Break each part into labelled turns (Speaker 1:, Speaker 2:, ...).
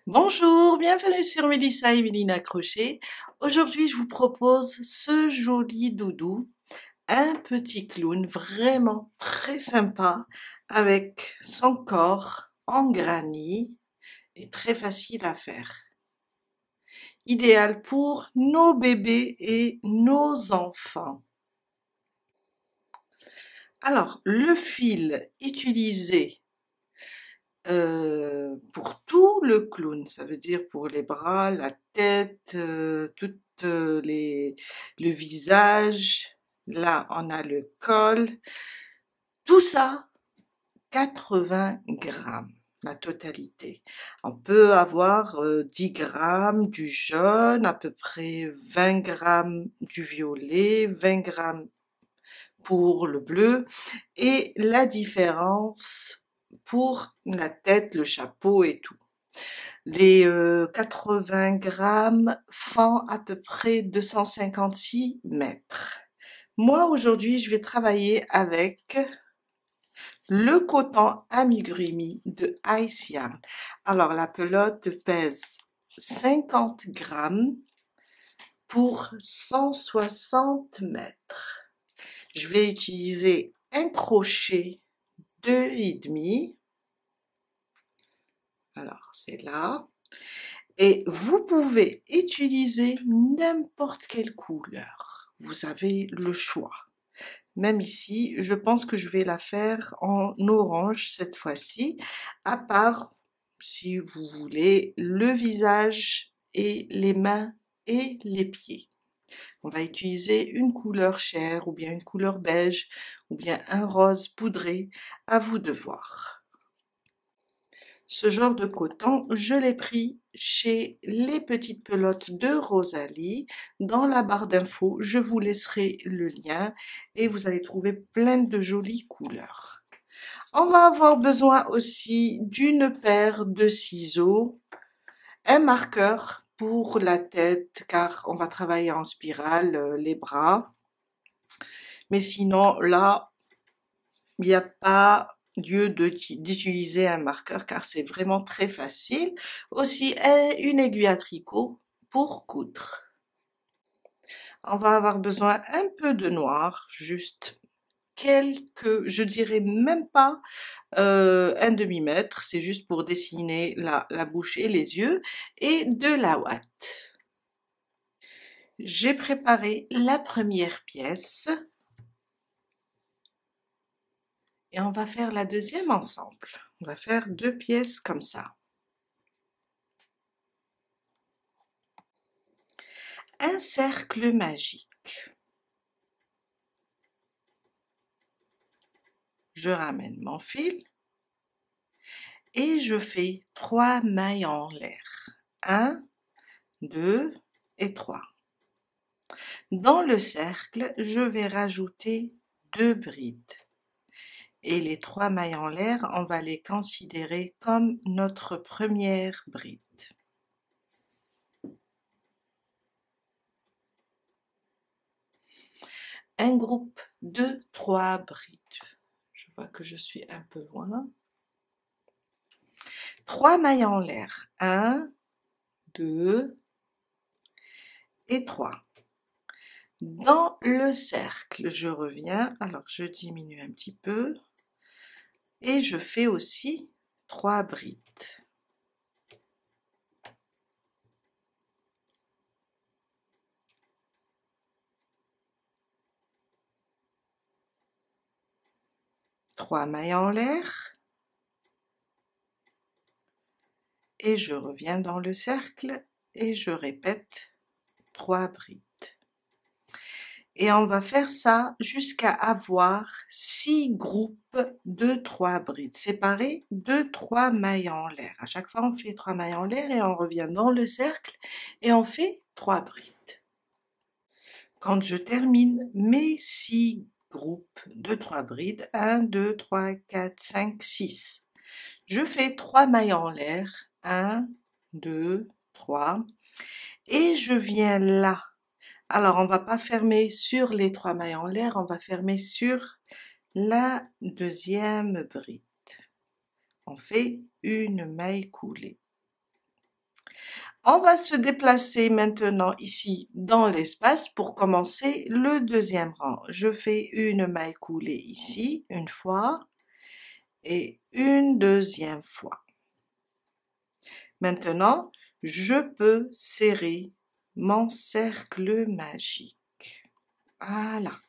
Speaker 1: Bonjour, bienvenue sur Mélissa et Mélina Crochet. Aujourd'hui, je vous propose ce joli doudou, un petit clown vraiment très sympa avec son corps en granit et très facile à faire. Idéal pour nos bébés et nos enfants. Alors, le fil utilisé pour tout le clown, ça veut dire pour les bras, la tête, le visage. Là, on a le col. Tout ça, 80 grammes, la totalité. On peut avoir 10 grammes du jaune, à peu près 20 grammes du violet, 20 grammes pour le bleu, et la différence pour la tête, le chapeau et tout. Les 80 grammes font à peu près 256 mètres. Moi, aujourd'hui, je vais travailler avec le coton amigurumi de Ice Yarn. Alors, la pelote pèse 50 grammes pour 160 mètres. Je vais utiliser un crochet 2,5. Alors, c'est là. Et vous pouvez utiliser n'importe quelle couleur. Vous avez le choix. Même ici, je pense que je vais la faire en orange cette fois-ci, à part, si vous voulez, le visage et les mains et les pieds. On va utiliser une couleur chair ou bien une couleur beige ou bien un rose poudré, à vous de voir. Ce genre de coton, je l'ai pris chez les petites pelotes de Rosalie. Dans la barre d'infos, je vous laisserai le lien et vous allez trouver plein de jolies couleurs. On va avoir besoin aussi d'une paire de ciseaux, un marqueur pour la tête car on va travailler en spirale les bras. Mais sinon, là, il n'y a pas lieu d'utiliser un marqueur car c'est vraiment très facile. Aussi, une aiguille à tricot pour coudre. On va avoir besoin un peu de noir, juste quelques, je dirais même pas un demi-mètre, c'est juste pour dessiner la bouche et les yeux, et de la ouate. J'ai préparé la première pièce et on va faire la deuxième ensemble. On va faire deux pièces comme ça. Un cercle magique. Je ramène mon fil et je fais 3 mailles en l'air. 1, 2 et 3. Dans le cercle, je vais rajouter 2 brides. Et les 3 mailles en l'air, on va les considérer comme notre première bride. Un groupe de 3 brides. Je vois que je suis un peu loin. 3 mailles en l'air. 1, 2 et 3. Dans le cercle, je reviens, alors je diminue un petit peu et je fais aussi 3 brides. Trois mailles en l'air et je reviens dans le cercle et je répète 3 brides. Et on va faire ça jusqu'à avoir 6 groupes de 3 brides séparés de 3 mailles en l'air. À chaque fois, on fait 3 mailles en l'air et on revient dans le cercle et on fait 3 brides. Quand je termine mes 6 groupes de 3 brides, 1, 2, 3, 4, 5, 6, je fais 3 mailles en l'air, 1, 2, 3, et je viens là. Alors, on va pas fermer sur les 3 mailles en l'air, on va fermer sur la deuxième bride. On fait une maille coulée. On va se déplacer maintenant ici dans l'espace pour commencer le deuxième rang. Je fais une maille coulée ici, une fois, et une deuxième fois. Maintenant, je peux serrer mon cercle magique. Voilà.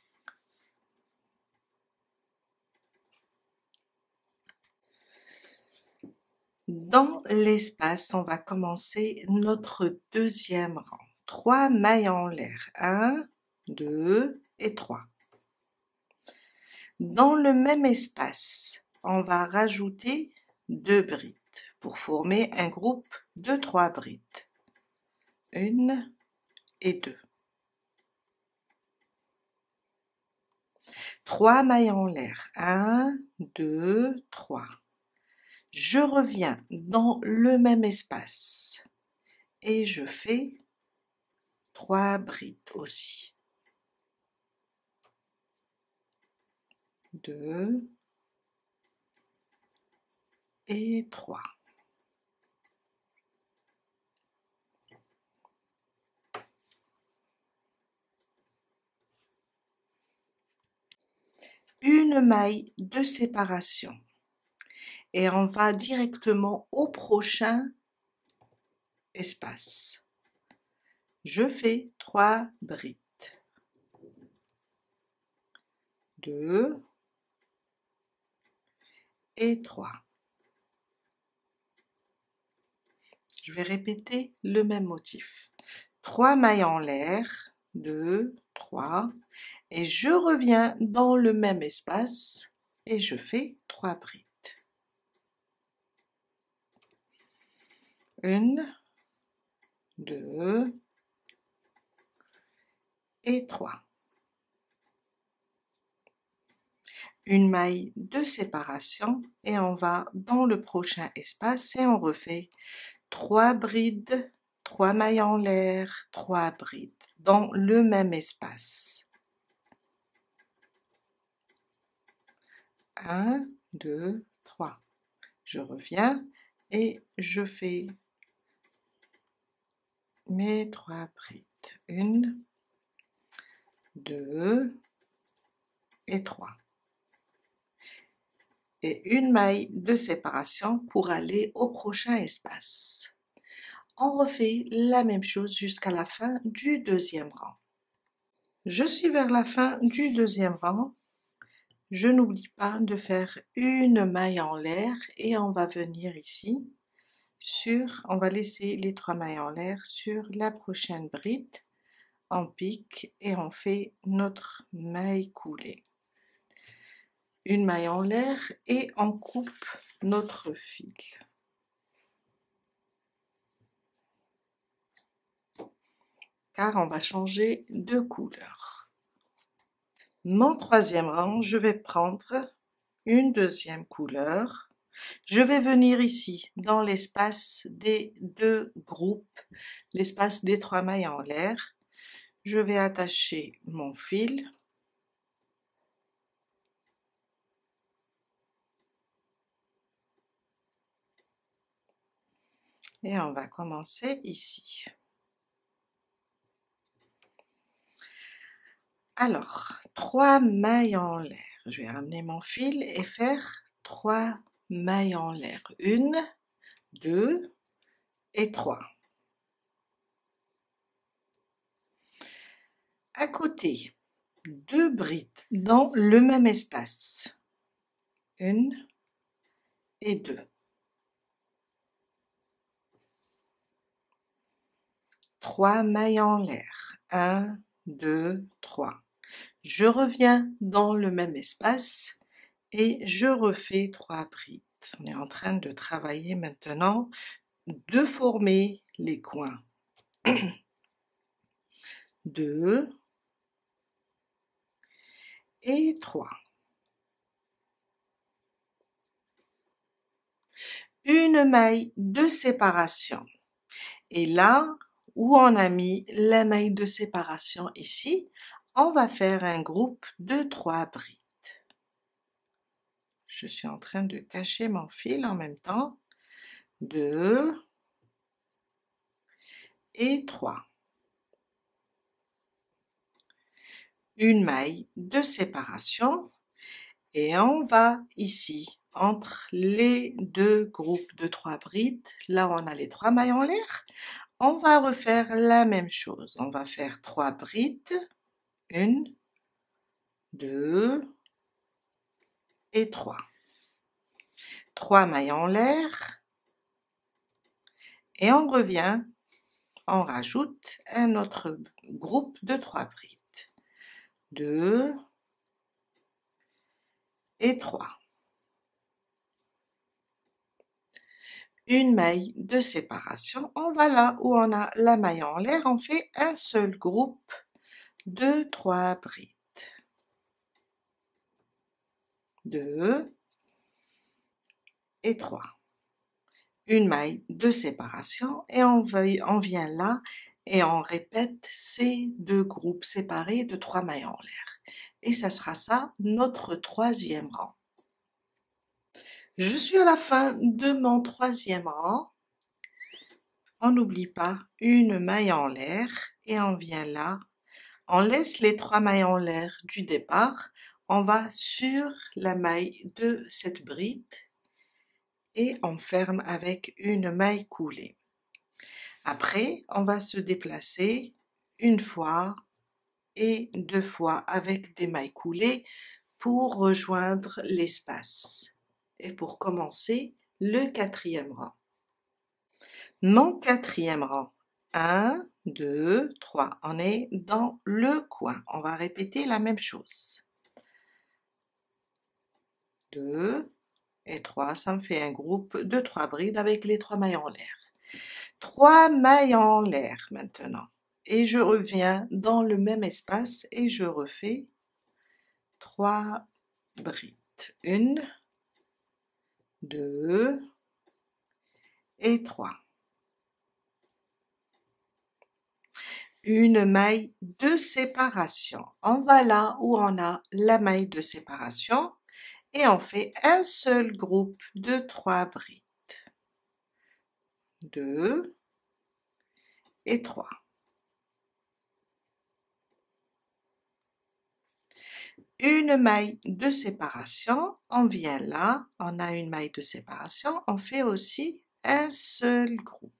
Speaker 1: Dans l'espace, on va commencer notre deuxième rang. 3 mailles en l'air. 1, 2 et 3. Dans le même espace, on va rajouter 2 brides pour former un groupe de 3 brides. 1 et 2. 3 mailles en l'air. 1, 2, 3. Je reviens dans le même espace et je fais 3 brides aussi. 2 et 3. Une maille de séparation et on va directement au prochain espace. Je fais 3 brides. 2 et 3. Je vais répéter le même motif. 3 mailles en l'air, 2, 3, et je reviens dans le même espace et je fais 3 brides. 1, 2 et 3. Une maille de séparation et on va dans le prochain espace et on refait 3 brides, 3 mailles en l'air, 3 brides dans le même espace. 1, 2, 3. Je reviens et je fais mes 3 brides. 1, 2 et 3. Et une maille de séparation pour aller au prochain espace. On refait la même chose jusqu'à la fin du deuxième rang. Je suis vers la fin du deuxième rang. Je n'oublie pas de faire une maille en l'air et on va venir ici on va laisser les 3 mailles en l'air sur la prochaine bride. On pique et on fait notre maille coulée. Une maille en l'air et on coupe notre fil. Car on va changer de couleur. Mon troisième rang, je vais prendre une deuxième couleur. Je vais venir ici dans l'espace des 2 groupes, l'espace des 3 mailles en l'air. Je vais attacher mon fil. Et on va commencer ici. Alors, 3 mailles en l'air. Je vais ramener mon fil et faire 3 mailles en l'air. 1, 2 et 3. À côté, 2 brides dans le même espace. 1 et 2. 3 mailles en l'air. 1, 2, 3. Je reviens dans le même espace et je refais 3 brides. On est en train de travailler maintenant de former les coins. 2 et 3. Une maille de séparation. Et là où on a mis la maille de séparation ici, on va faire un groupe de 3 brides. Je suis en train de cacher mon fil en même temps. 2 et 3. Une maille de séparation et on va ici entre les deux groupes de 3 brides, là où on a les 3 mailles en l'air, on va refaire la même chose. On va faire 3 brides, 1, 2 et 3. 3 mailles en l'air et on revient, on rajoute un autre groupe de 3 brides. 2 et 3. Une maille de séparation, on va là où on a la maille en l'air, on fait un seul groupe de 3 brides. 2 et 3. Une maille de séparation et on vient là et on répète ces deux groupes séparés de 3 mailles en l'air. Et ça sera ça notre troisième rang. Je suis à la fin de mon troisième rang. On n'oublie pas une maille en l'air et on vient là. On laisse les 3 mailles en l'air du départ. On va sur la maille de cette bride et on ferme avec une maille coulée. Après, on va se déplacer une fois et 2 fois avec des mailles coulées pour rejoindre l'espace et pour commencer le quatrième rang. Mon quatrième rang, 1, 2, 3, on est dans le coin, on va répéter la même chose. 2 et 3, ça me fait un groupe de 3 brides avec les 3 mailles en l'air. 3 mailles en l'air maintenant et je reviens dans le même espace et je refais 3 brides. 1, 2 et 3. Une maille de séparation. On va là où on a la maille de séparation et on fait un seul groupe de 3 brides. 2 et 3. Une maille de séparation, on vient là, on a une maille de séparation, on fait aussi un seul groupe.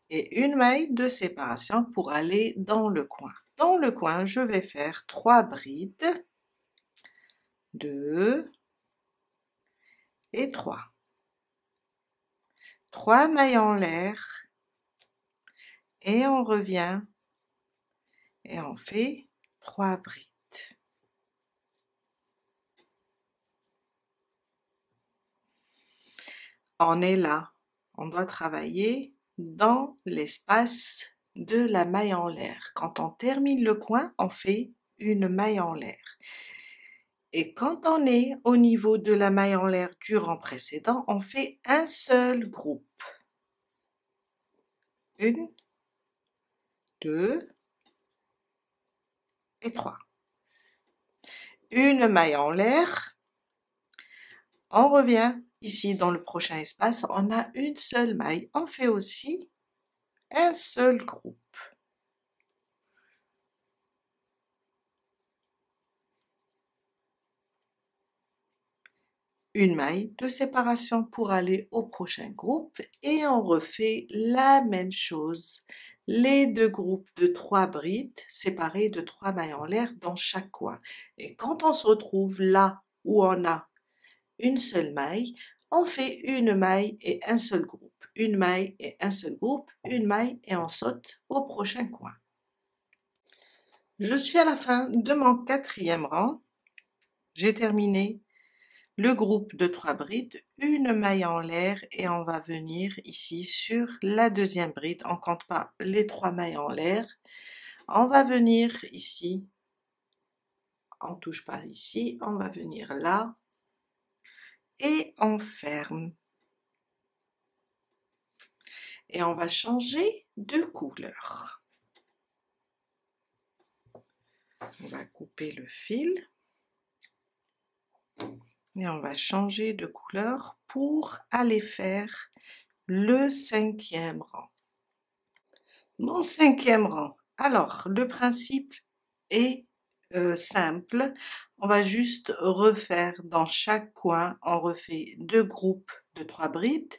Speaker 1: Et une maille de séparation pour aller dans le coin. Dans le coin, je vais faire 3 brides, 2 et 3. 3 mailles en l'air et on revient et on fait 3 brides. On est là, on doit travailler dans l'espace de la maille en l'air. Quand on termine le coin, on fait une maille en l'air. Et quand on est au niveau de la maille en l'air du rang précédent, on fait un seul groupe. 1, 2 et 3. Une maille en l'air. On revient ici dans le prochain espace, on a une seule maille. On fait aussi un seul groupe. Une maille de séparation pour aller au prochain groupe et on refait la même chose. Les deux groupes de 3 brides séparés de 3 mailles en l'air dans chaque coin. Et quand on se retrouve là où on a une seule maille, on fait une maille et un seul groupe. Une maille et un seul groupe, une maille et on saute au prochain coin. Je suis à la fin de mon quatrième rang. J'ai terminé le groupe de 3 brides, une maille en l'air et on va venir ici sur la deuxième bride. On compte pas les 3 mailles en l'air. On va venir ici. On touche pas ici. On va venir là et on ferme. Et on va changer de couleur. On va couper le fil. Et on va changer de couleur pour aller faire le 5e rang. Mon 5e rang. Alors, le principe est simple. On va juste refaire dans chaque coin, on refait 2 groupes de 3 brides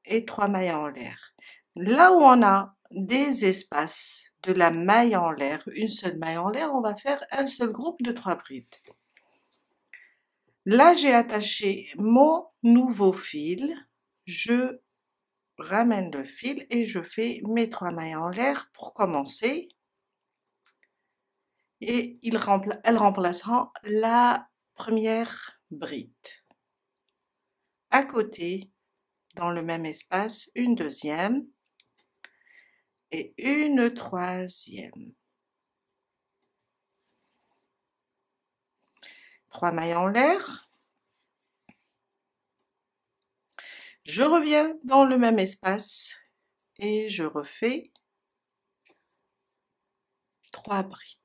Speaker 1: et 3 mailles en l'air. Là où on a des espaces de la maille en l'air, une seule maille en l'air, on va faire un seul groupe de 3 brides. Là, j'ai attaché mon nouveau fil. Je ramène le fil et je fais mes 3 mailles en l'air pour commencer. Et elles remplaceront la première bride. À côté, dans le même espace, une deuxième et une troisième. 3 mailles en l'air. Je reviens dans le même espace et je refais 3 brides.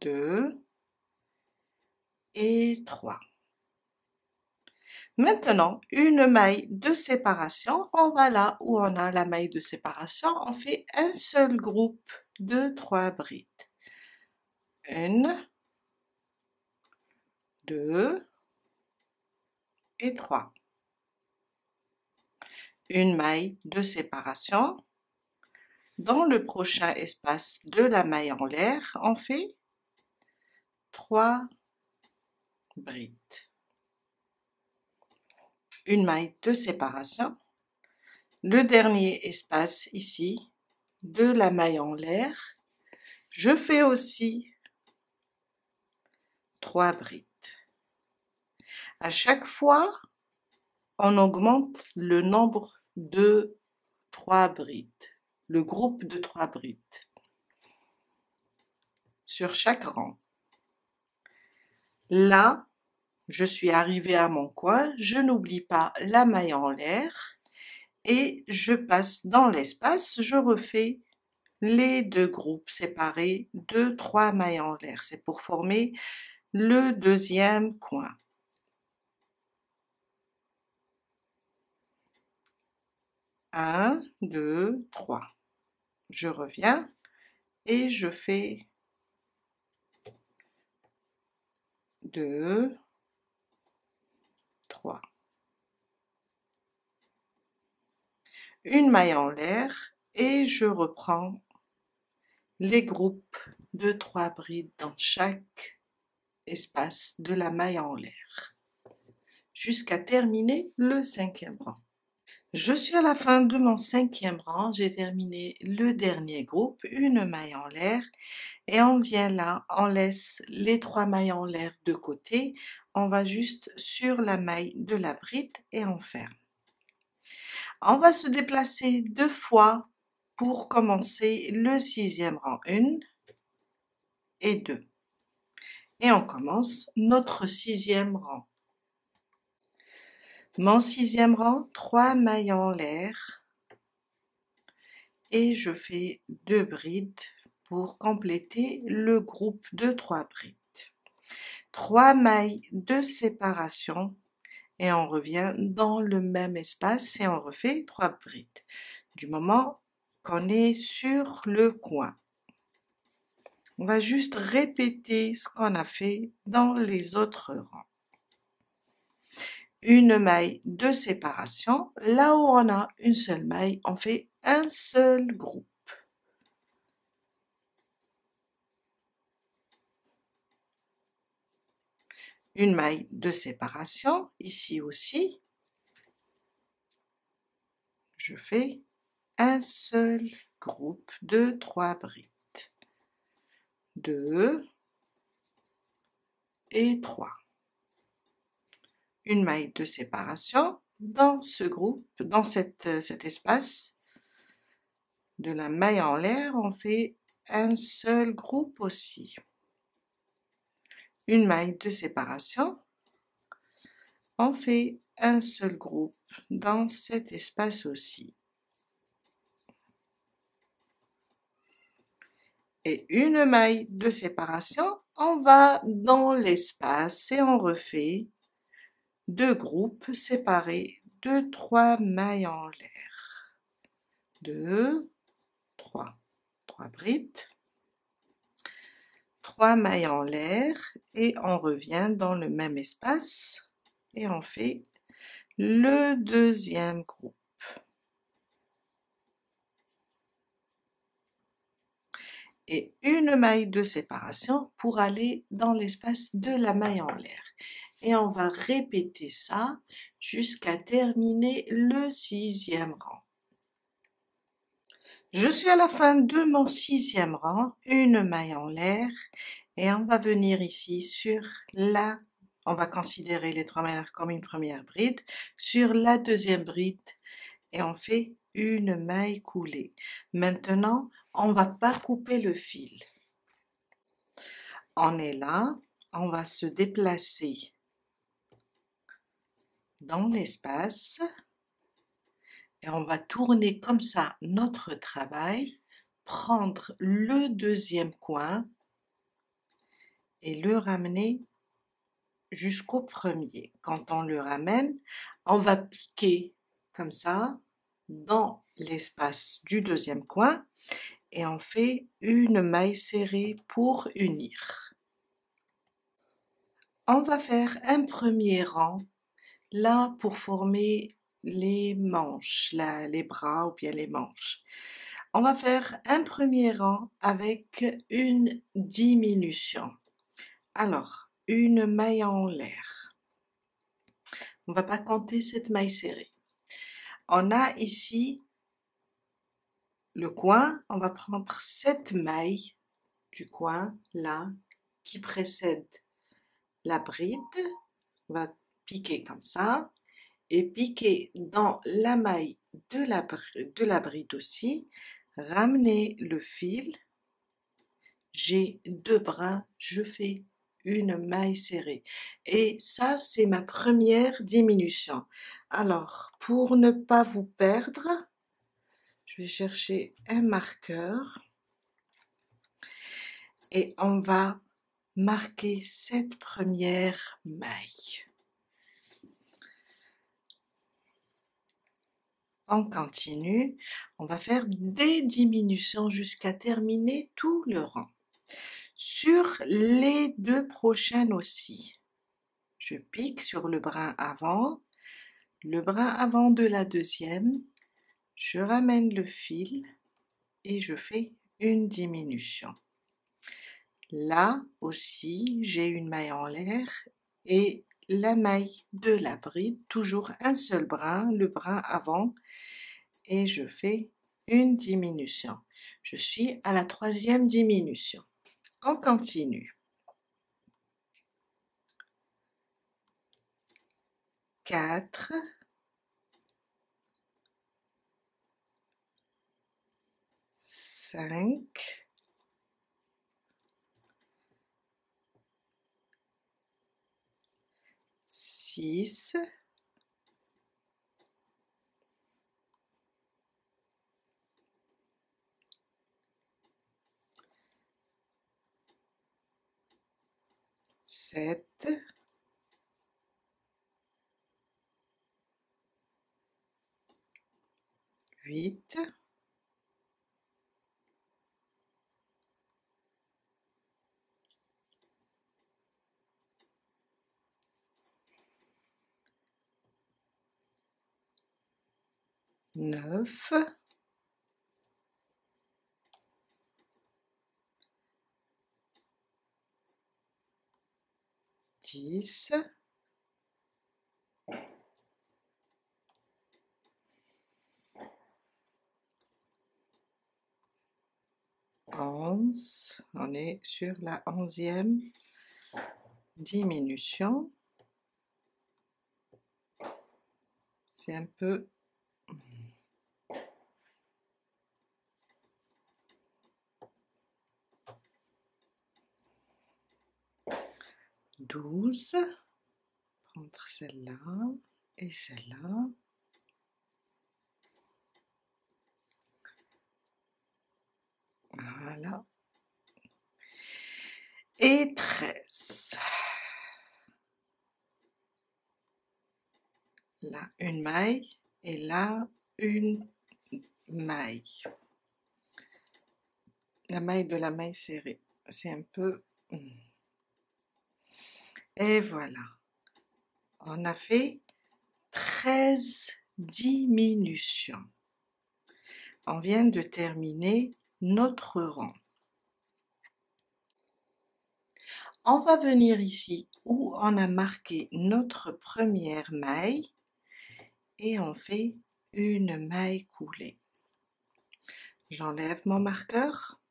Speaker 1: 2 et 3. Maintenant, une maille de séparation, on va là où on a la maille de séparation, on fait un seul groupe de 3 brides. 1, 2 et 3. Une maille de séparation. Dans le prochain espace de la maille en l'air, on fait 3 brides. Une maille de séparation. Le dernier espace ici de la maille en l'air, je fais aussi 3 brides. À chaque fois, on augmente le nombre de 3 brides, le groupe de 3 brides sur chaque rang. Là, je suis arrivée à mon coin, je n'oublie pas la maille en l'air et je passe dans l'espace, je refais les 2 groupes séparés de 3 mailles en l'air. C'est pour former le deuxième coin. 1, 2, 3. Je reviens et je fais 2, 3. Une maille en l'air et je reprends les groupes de 3 brides dans chaque espace de la maille en l'air jusqu'à terminer le 5e rang. Je suis à la fin de mon 5e rang, j'ai terminé le dernier groupe, une maille en l'air et on vient là, on laisse les 3 mailles en l'air de côté, on va juste sur la maille de la bride et on ferme. On va se déplacer 2 fois pour commencer le 6e rang, 1 et 2. Et on commence notre 6e rang. Mon 6e rang, 3 mailles en l'air et je fais 2 brides pour compléter le groupe de 3 brides. 3 mailles de séparation et on revient dans le même espace et on refait 3 brides du moment qu'on est sur le coin. On va juste répéter ce qu'on a fait dans les autres rangs. Une maille de séparation, là où on a une seule maille, on fait un seul groupe. Une maille de séparation, ici aussi, je fais un seul groupe de 3 brides. 2 et 3. Une maille de séparation dans ce groupe, dans cet espace de la maille en l'air, on fait un seul groupe aussi. Une maille de séparation, on fait un seul groupe dans cet espace aussi. Et une maille de séparation On va dans l'espace et on refait 2 groupes séparés de 3 mailles en l'air. 2, 3. 3 brides, 3 mailles en l'air et on revient dans le même espace et on fait le deuxième groupe. Et une maille de séparation pour aller dans l'espace de la maille en l'air. Et on va répéter ça jusqu'à terminer le 6e rang. Je suis à la fin de mon 6e rang, une maille en l'air, et on va venir ici sur on va considérer les 3 mailles comme une première bride, sur la deuxième bride, et on fait une maille coulée. Maintenant, on va pas couper le fil. On est là, on va se déplacer dans l'espace et on va tourner comme ça notre travail, prendre le deuxième coin et le ramener jusqu'au premier. Quand on le ramène, on va piquer comme ça dans l'espace du deuxième coin et on fait une maille serrée pour unir. On va faire un premier rang là pour former les manches, les bras ou bien les manches. On va faire un premier rang avec une diminution. Alors, une maille en l'air. On va pas compter cette maille serrée. On a ici le coin, on va prendre cette maille du coin là qui précède la bride, on va piquer comme ça et piquer dans la maille de la bride aussi, ramener le fil, j'ai 2 brins, je fais une maille serrée et ça c'est ma première diminution. Alors pour ne pas vous perdre, je vais chercher un marqueur et on va marquer cette première maille. On continue, on va faire des diminutions jusqu'à terminer tout le rang. Sur les 2 prochaines aussi, je pique sur le brin avant de la deuxième, je ramène le fil et je fais une diminution. Là aussi, j'ai une maille en l'air et la maille de la bride, toujours un seul brin, le brin avant, et je fais une diminution. Je suis à la 3e diminution. On continue. 4, 5, 6, 7, 8, 9, 10, 11, on est sur la 11e diminution. C'est un peu 12, prendre celle-là et celle-là. Voilà. et 13. Là, une maille et là, une maille. La maille de la maille serrée. C'est un peu... Et voilà. On a fait 13 diminutions. On vient de terminer notre rang. On va venir ici où on a marqué notre première maille et on fait une maille coulée. J'enlève mon marqueur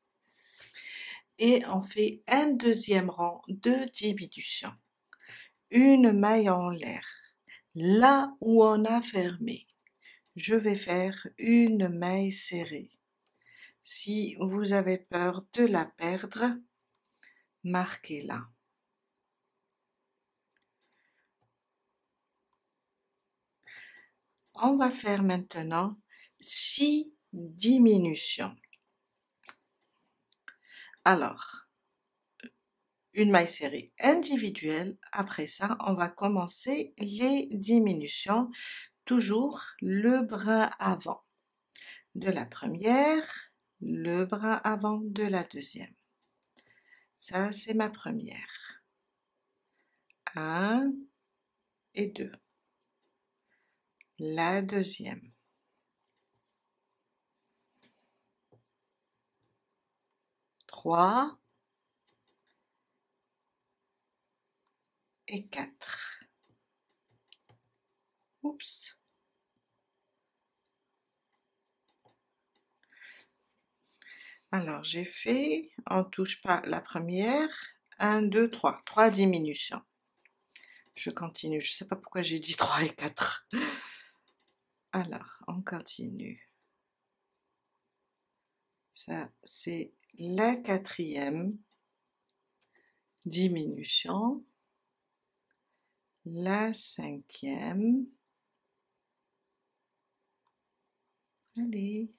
Speaker 1: et on fait un deuxième rang de diminution. Une maille en l'air. Là où on a fermé, je vais faire une maille serrée. Si vous avez peur de la perdre, marquez-la. On va faire maintenant 6 diminutions. Alors, une maille serrée individuelle. Après ça, on va commencer les diminutions. Toujours le bras avant de la première, le bras avant de la deuxième. Ça, c'est ma première. 1 et 2. La deuxième. 3 et 4. Oups. Alors, j'ai fait, on ne touche pas la première, 1, 2, 3. 3 diminutions. Je continue, je ne sais pas pourquoi j'ai dit 3 et 4. Alors, on continue. Ça, c'est la quatrième diminution. La cinquième. Allez.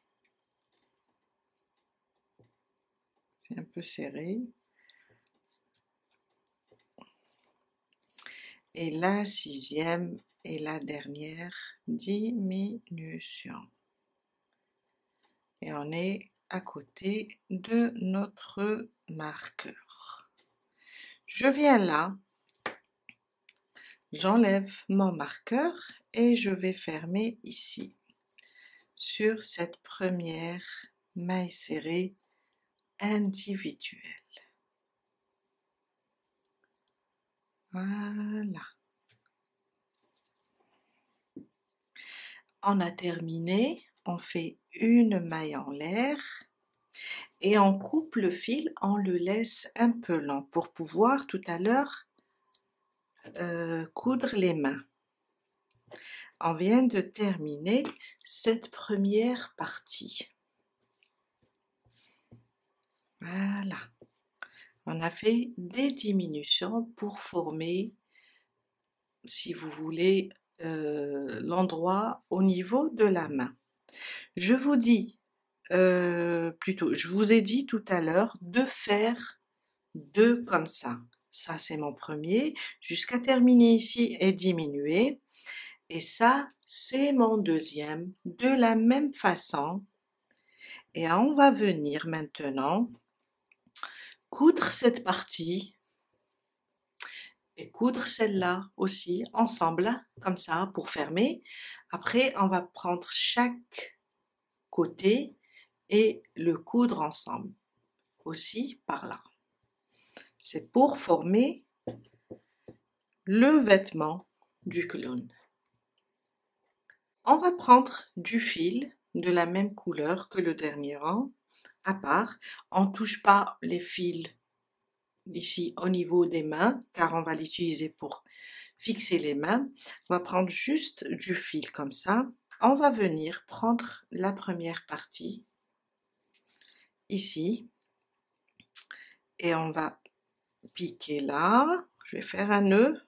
Speaker 1: C'est un peu serré. Et la sixième et la dernière diminution. Et on est à côté de notre marqueur. Je viens là, j'enlève mon marqueur et je vais fermer ici, sur cette première maille serrée individuelle. Voilà. On a terminé, on fait une maille en l'air et on coupe le fil, on le laisse un peu lent pour pouvoir tout à l'heure coudre les mains. On vient de terminer cette première partie. Voilà. On a fait des diminutions pour former, si vous voulez, l'endroit au niveau de la main. Je vous dis, plutôt, je vous ai dit tout à l'heure de faire 2 comme ça. Ça, c'est mon premier, jusqu'à terminer ici et diminuer. Et ça, c'est mon deuxième, de la même façon. Et on va venir maintenant coudre cette partie et coudre celle-là aussi ensemble, comme ça, pour fermer. Après, on va prendre chaque côté et le coudre ensemble, aussi par là. C'est pour former le vêtement du clown. On va prendre du fil de la même couleur que le dernier rang, à part. On ne touche pas les fils ici au niveau des mains, car on va l'utiliser pour fixer les mains. On va prendre juste du fil comme ça. On va venir prendre la première partie ici et on va piquer là. Je vais faire un nœud.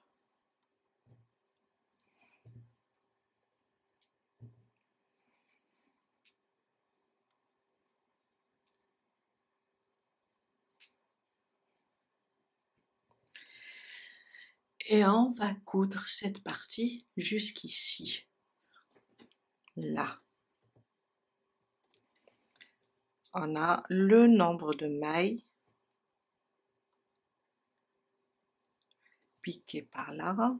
Speaker 1: et on va coudre cette partie jusqu'ici, là. On a le nombre de mailles piquées par là.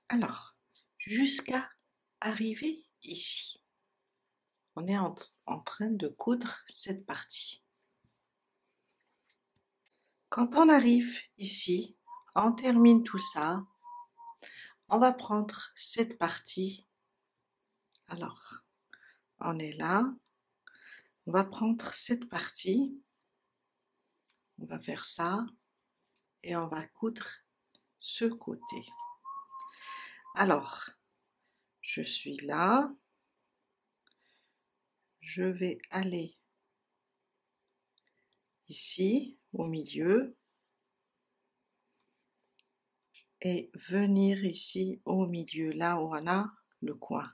Speaker 1: Alors, jusqu'à arriver ici. On est en train de coudre cette partie. Quand on arrive ici, on termine tout ça. On va prendre cette partie. Alors, on est là. On va prendre cette partie. On va faire ça. Et on va coudre ce côté. Alors, je suis là. Je vais aller ici, au milieu. Et venir ici, au milieu, là où on a le coin.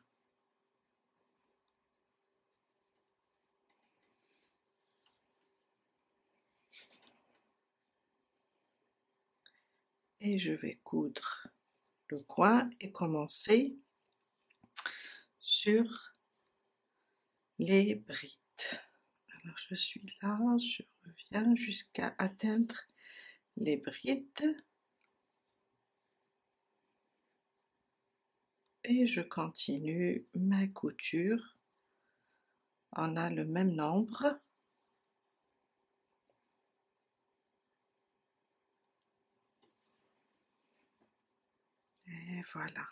Speaker 1: Et je vais coudre le coin et commencer sur les brides. Alors je suis là, je reviens jusqu'à atteindre les brides et je continue ma couture. On a le même nombre. Et voilà.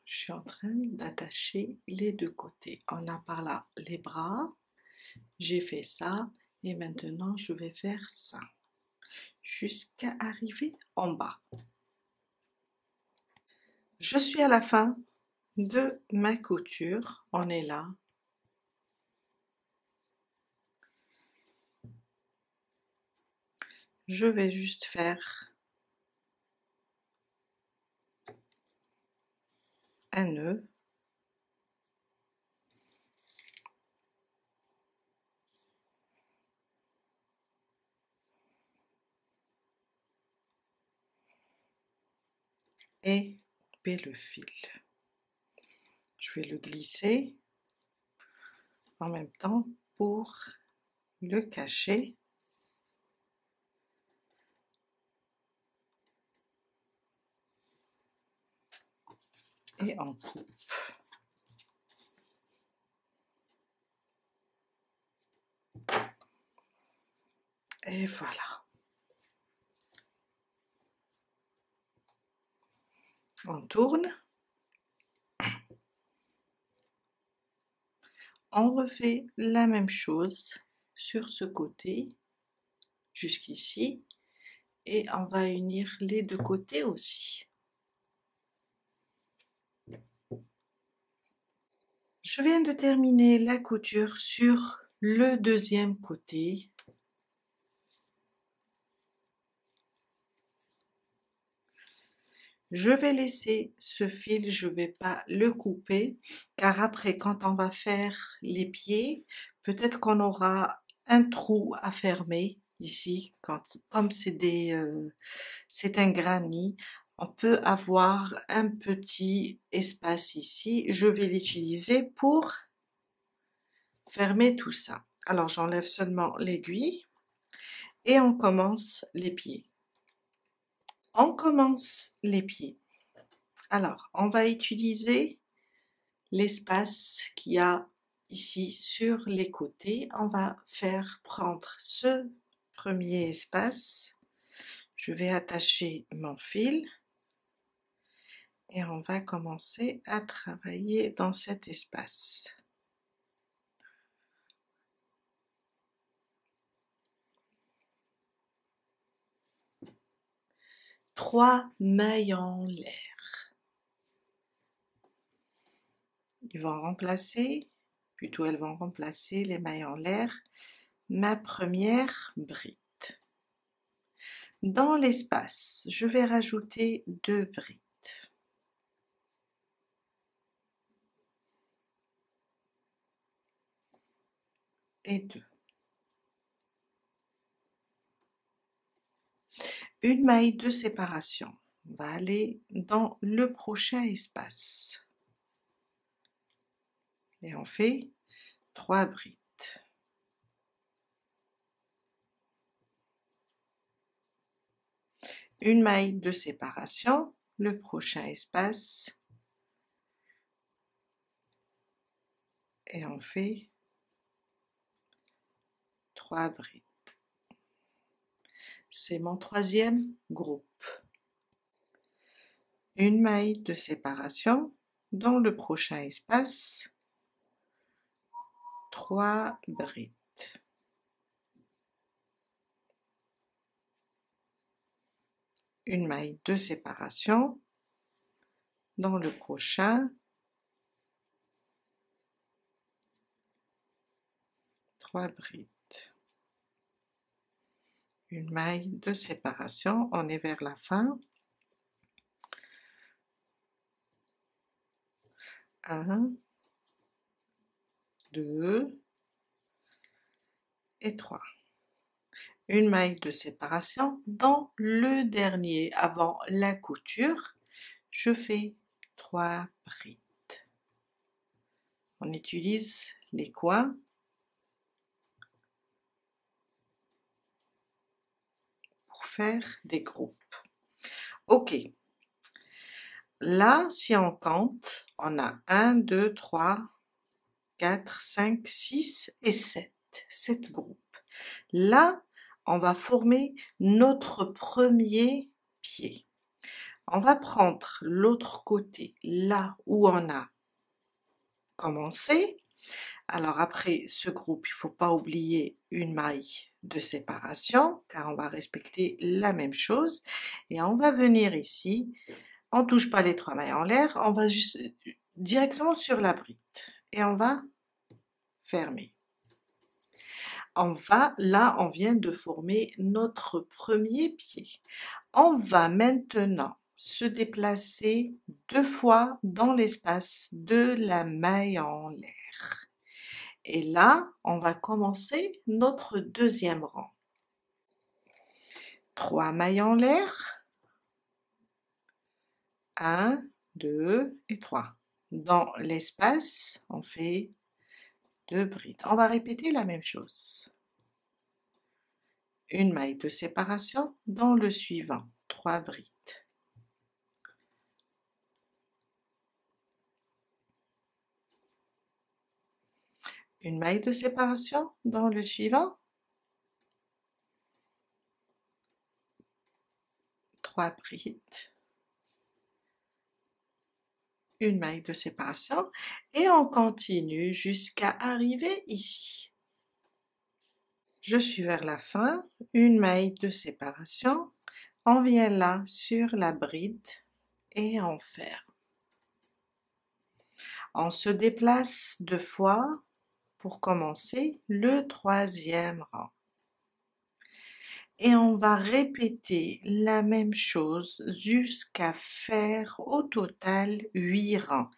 Speaker 1: Je suis en train d'attacher les deux côtés. On a par là les bras, j'ai fait ça et maintenant je vais faire ça jusqu'à arriver en bas. Je suis à la fin de ma couture, on est là. Je vais juste faire un nœud. Et couper le fil. Je vais le glisser en même temps pour le cacher. Et on coupe. Et voilà. On tourne. On refait la même chose sur ce côté jusqu'ici et on va unir les deux côtés aussi. Je viens de terminer la couture sur le deuxième côté. Je vais laisser ce fil, je ne vais pas le couper, car après quand on va faire les pieds, peut-être qu'on aura un trou à fermer ici, comme c'est un granit, on peut avoir un petit espace ici. Je vais l'utiliser pour fermer tout ça. Alors j'enlève seulement l'aiguille et on commence les pieds. On commence les pieds. Alors, on va utiliser l'espace qu'il y a ici sur les côtés. On va faire prendre ce premier espace. Je vais attacher mon fil et on va commencer à travailler dans cet espace. Trois mailles en l'air. Ils vont remplacer, plutôt elles vont remplacer les mailles en l'air, ma première bride. Dans l'espace, je vais rajouter 2 brides. Et 2. Une maille de séparation va aller dans le prochain espace. Et on fait 3 brides. Une maille de séparation, le prochain espace, et on fait 3 brides. C'est mon troisième groupe. Une maille de séparation dans le prochain espace, 3 brides. Une maille de séparation dans le prochain, 3 brides. Une maille de séparation, on est vers la fin. 1, 2 et 3. Une maille de séparation dans le dernier, avant la couture, je fais 3 brides. On utilise les coins pour faire des groupes. Ok, là si on compte, on a 1, 2, 3, 4, 5, 6 et 7, 7 groupes. Là, on va former notre premier pied. On va prendre l'autre côté, là où on a commencé. Alors après ce groupe, il ne faut pas oublier une maille de séparation, car on va respecter la même chose. Et on va venir ici, on ne touche pas les 3 mailles en l'air, on va juste directement sur la bride. Et on va fermer. Là, on vient de former notre premier pied. On va maintenant se déplacer 2 fois dans l'espace de la maille en l'air. Et là, on va commencer notre deuxième rang. 3 mailles en l'air. 1, 2 et 3. Dans l'espace, on fait 2 brides. On va répéter la même chose. Une maille de séparation dans le suivant, 3 brides. Une maille de séparation dans le suivant, 3 brides. Une maille de séparation et on continue jusqu'à arriver ici. Je suis vers la fin, une maille de séparation, on vient là sur la bride et on ferme. On se déplace 2 fois pour commencer le troisième rang. Et on va répéter la même chose jusqu'à faire au total 8 rangs.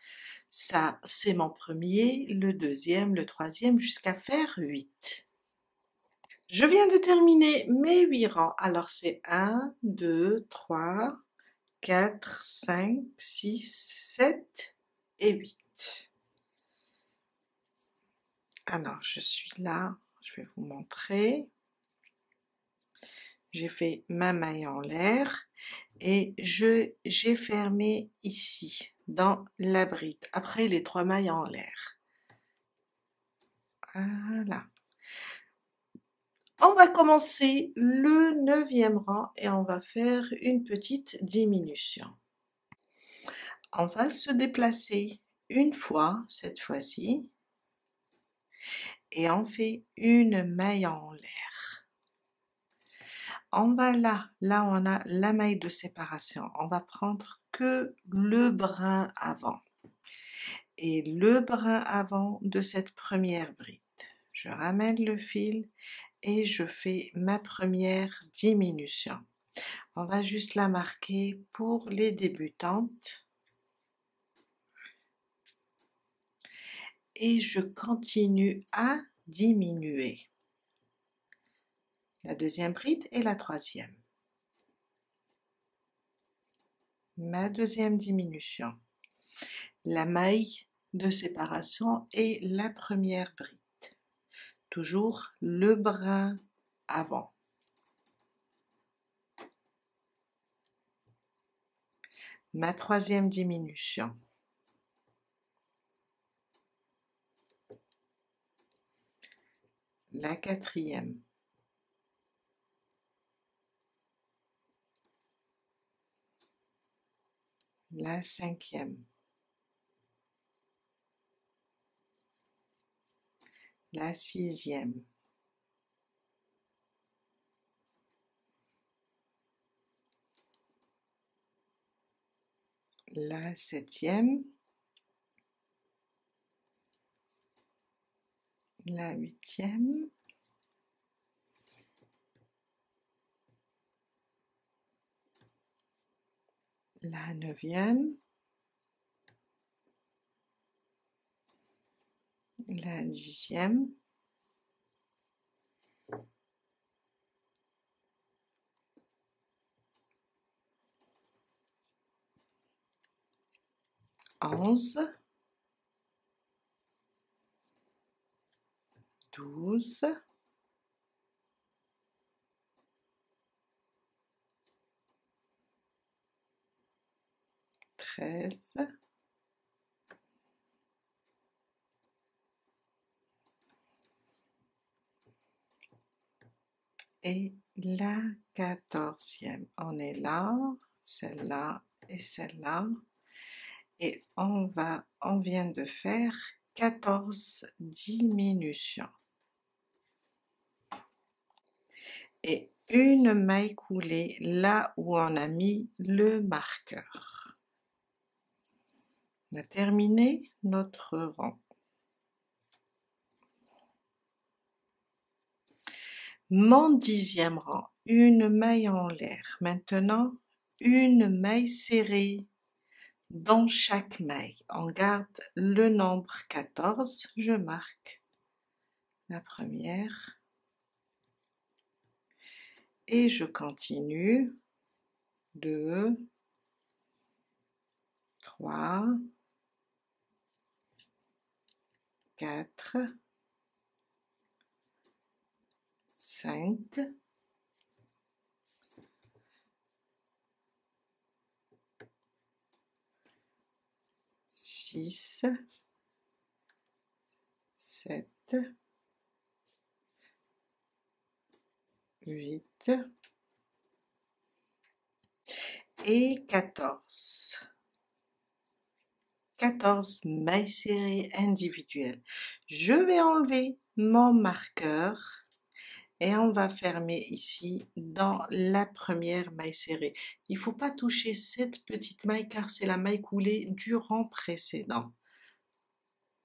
Speaker 1: Ça, c'est mon premier, le deuxième, le troisième, jusqu'à faire 8. Je viens de terminer mes 8 rangs. Alors c'est 1, 2, 3, 4, 5, 6, 7 et 8. Alors je suis là, je vais vous montrer. j'ai fait ma maille en l'air et j'ai fermé ici dans la bride après les 3 mailles en l'air. Voilà. On va commencer le 9e rang et on va faire une petite diminution. On va se déplacer une fois cette fois-ci et on fait une maille en l'air. On va là on a la maille de séparation, on va prendre que le brin avant et le brin avant de cette première bride. Je ramène le fil et je fais ma première diminution. On va juste la marquer pour les débutantes et je continue à diminuer la 2e bride et la 3e. Ma 2e diminution, la maille de séparation et la première bride, toujours le brin avant. Ma 3e diminution, la 4e, la 5e, la 6e, la 7e, la 8e, la 9e, la 10e, onze, 12, 13, et la 14e. On est là, celle-là et celle-là, et on vient de faire 14 diminutions et une maille coulée là où on a mis le marqueur. On a terminé notre rang. Mon 10e rang, une maille en l'air. Maintenant, une maille serrée dans chaque maille. On garde le nombre 14, je marque la première et je continue. 2, 3, 4, 5, 6, 7, 8 et 14. 14 mailles serrées individuelles. Je vais enlever mon marqueur et on va fermer ici dans la première maille serrée. Il ne faut pas toucher cette petite maille car c'est la maille coulée du rang précédent.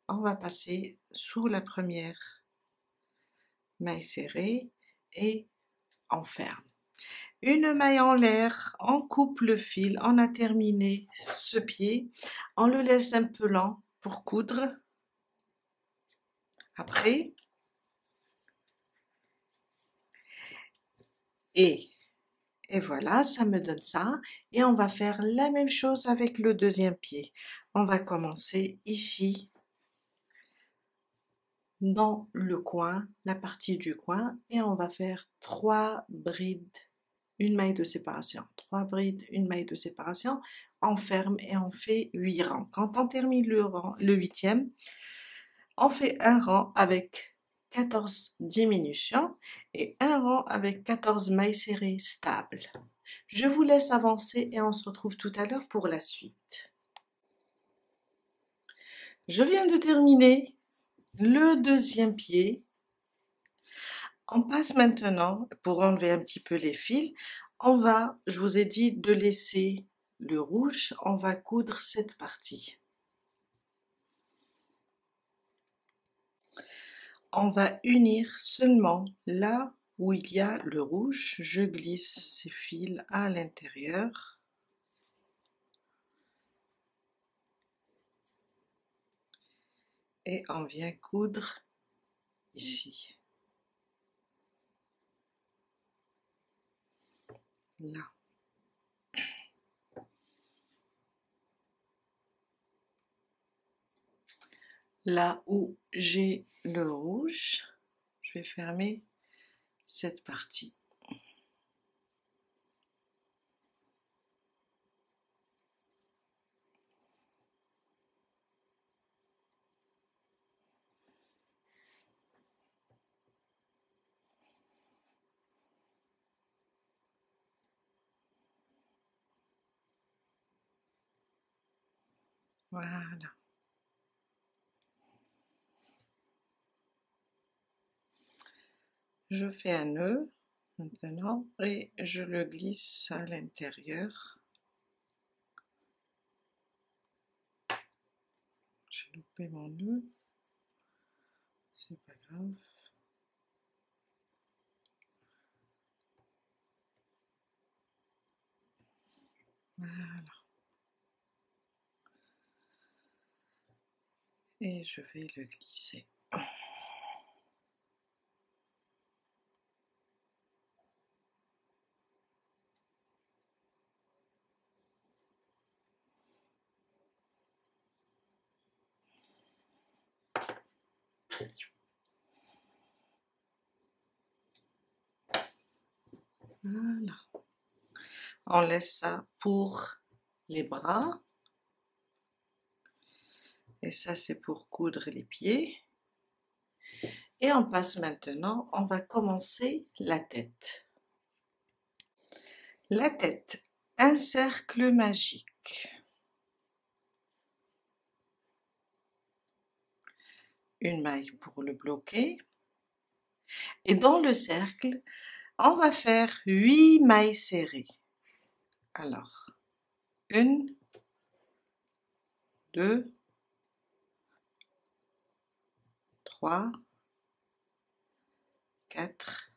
Speaker 1: On va passer sous la première maille serrée et on ferme. Une maille en l'air, on coupe le fil, on a terminé ce pied, on le laisse un peu lent pour coudre. Après, et voilà, ça me donne ça, et on va faire la même chose avec le 2e pied. On va commencer ici, dans le coin, la partie du coin, et on va faire 3 brides une maille de séparation, 3 brides, une maille de séparation, on ferme et on fait 8 rangs. Quand on termine le 8e, on fait un rang avec 14 diminutions et un rang avec 14 mailles serrées stables. Je vous laisse avancer et on se retrouve tout à l'heure pour la suite. Je viens de terminer le 2e pied. On passe maintenant, pour enlever un petit peu les fils, on va, je vous ai dit de laisser le rouge, on va coudre cette partie. On va unir seulement là où il y a le rouge, je glisse ces fils à l'intérieur. Et on vient coudre ici. Là. Là où j'ai le rouge, je vais fermer cette partie. Voilà. Je fais un nœud maintenant et je le glisse à l'intérieur. J'ai loupé mon nœud, c'est pas grave. Voilà. Et je vais le glisser. Voilà. On laisse ça pour les bras. Et ça, c'est pour coudre les pieds. Et on passe maintenant, on va commencer la tête. La tête, un cercle magique. Une maille pour le bloquer. Et dans le cercle, on va faire 8 mailles serrées. Alors, 1, 2, 3, 4,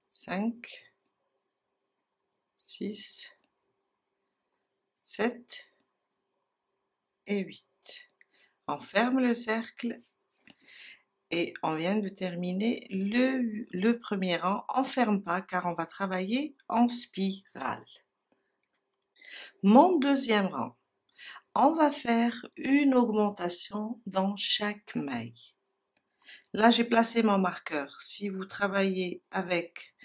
Speaker 1: 5, 6, 7 et 8. On ferme le cercle et on vient de terminer le premier rang. On ne ferme pas car on va travailler en spirale. Mon deuxième rang, on va faire une augmentation dans chaque maille. Là, j'ai placé mon marqueur. Si vous travaillez avec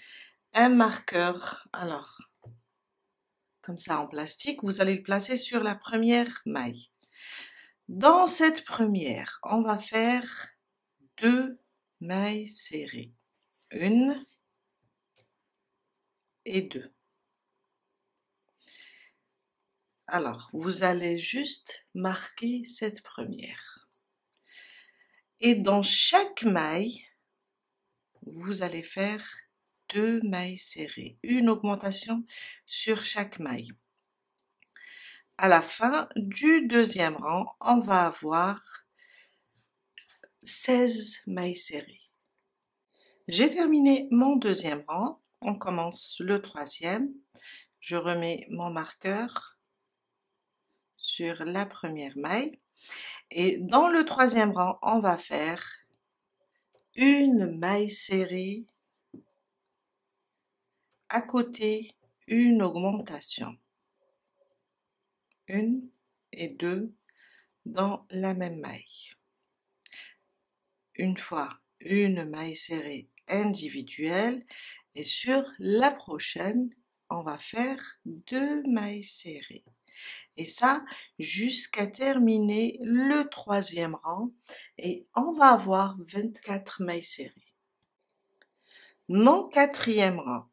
Speaker 1: un marqueur, alors, comme ça en plastique, vous allez le placer sur la première maille. Dans cette première, on va faire 2 mailles serrées. 1 et 2. Alors, vous allez juste marquer cette première. Et dans chaque maille, vous allez faire 2 mailles serrées, une augmentation sur chaque maille. À la fin du deuxième rang, on va avoir 16 mailles serrées. J'ai terminé mon deuxième rang, on commence le troisième. Je remets mon marqueur sur la première maille et dans le troisième rang, on va faire une maille serrée à côté, une augmentation. 1 et 2 dans la même maille. Une fois une maille serrée individuelles et sur la prochaine, on va faire 2 mailles serrées. Et ça, jusqu'à terminer le 3e rang et on va avoir 24 mailles serrées. Mon 4e rang,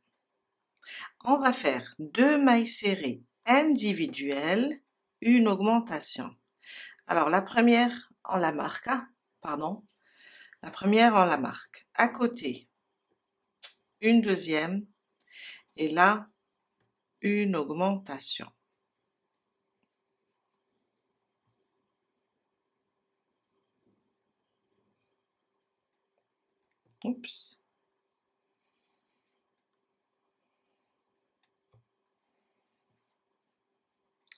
Speaker 1: on va faire 2 mailles serrées individuelles, une augmentation. Alors la première, on la marque, la première on la marque. À côté, une deuxième et là, une augmentation. Oups.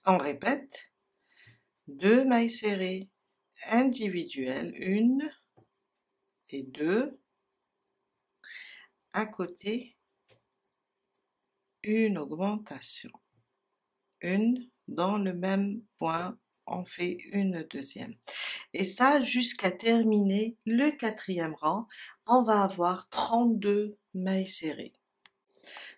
Speaker 1: On répète, 2 mailles serrées individuelles, 1 et 2, à côté, une augmentation, une dans le même point, on fait une deuxième. Et ça, jusqu'à terminer le 4e rang, on va avoir 32 mailles serrées.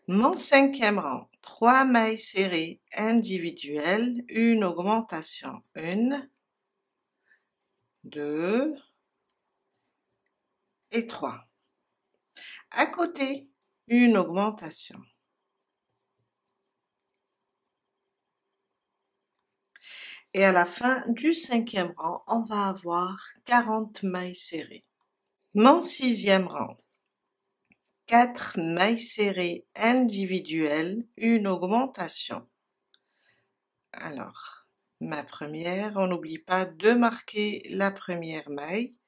Speaker 1: Mon 5e rang, 3 mailles serrées individuelles, une augmentation, 1, 2 et 3. À côté, une augmentation. Et à la fin du 5e rang, on va avoir 40 mailles serrées. Mon 6e rang, 4 mailles serrées individuelles, une augmentation. Alors, ma première, on n'oublie pas de marquer la première maille.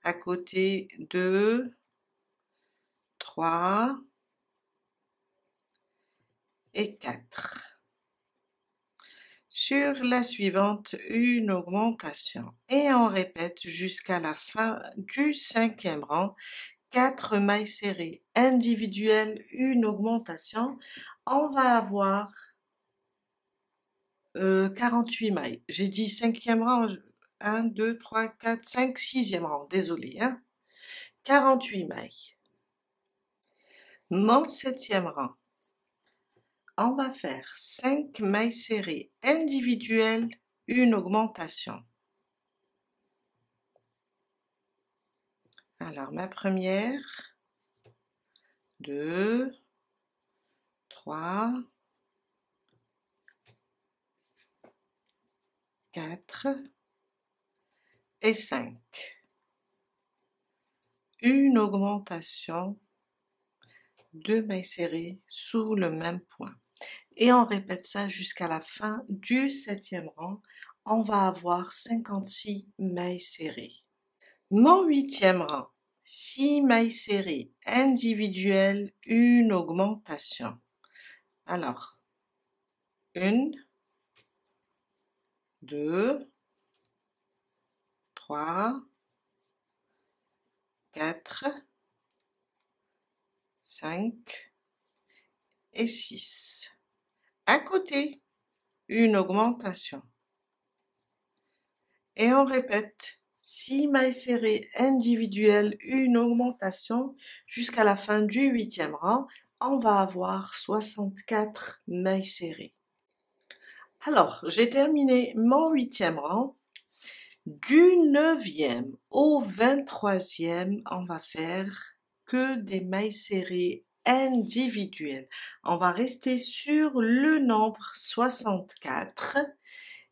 Speaker 1: À côté, 2, 3 et 4. Sur la suivante, une augmentation. Et on répète jusqu'à la fin du 5e rang, 4 mailles serrées individuelles, une augmentation. On va avoir 48 mailles. J'ai dit 5e rang, 1, 2, 3, 4, 5, 6e rang, désolé, hein. 48 mailles. Mon 7e rang, on va faire 5 mailles serrées individuelles, une augmentation. Alors, ma première, 2, 3, 4 et 5. Une augmentation, 2 mailles serrées sous le même point. Et on répète ça jusqu'à la fin du 7e rang. On va avoir 56 mailles serrées. Mon 8e rang, 6 mailles serrées individuelles, une augmentation. Alors, 1, 2, 3, 4, 5 et 6. À côté, une augmentation. Et on répète, 6 mailles serrées individuelles, une augmentation, jusqu'à la fin du 8e rang, on va avoir 64 mailles serrées. Alors, j'ai terminé mon 8e rang. Du 9e au 23e, on va faire que des mailles serrées individuelles. On va rester sur le nombre 64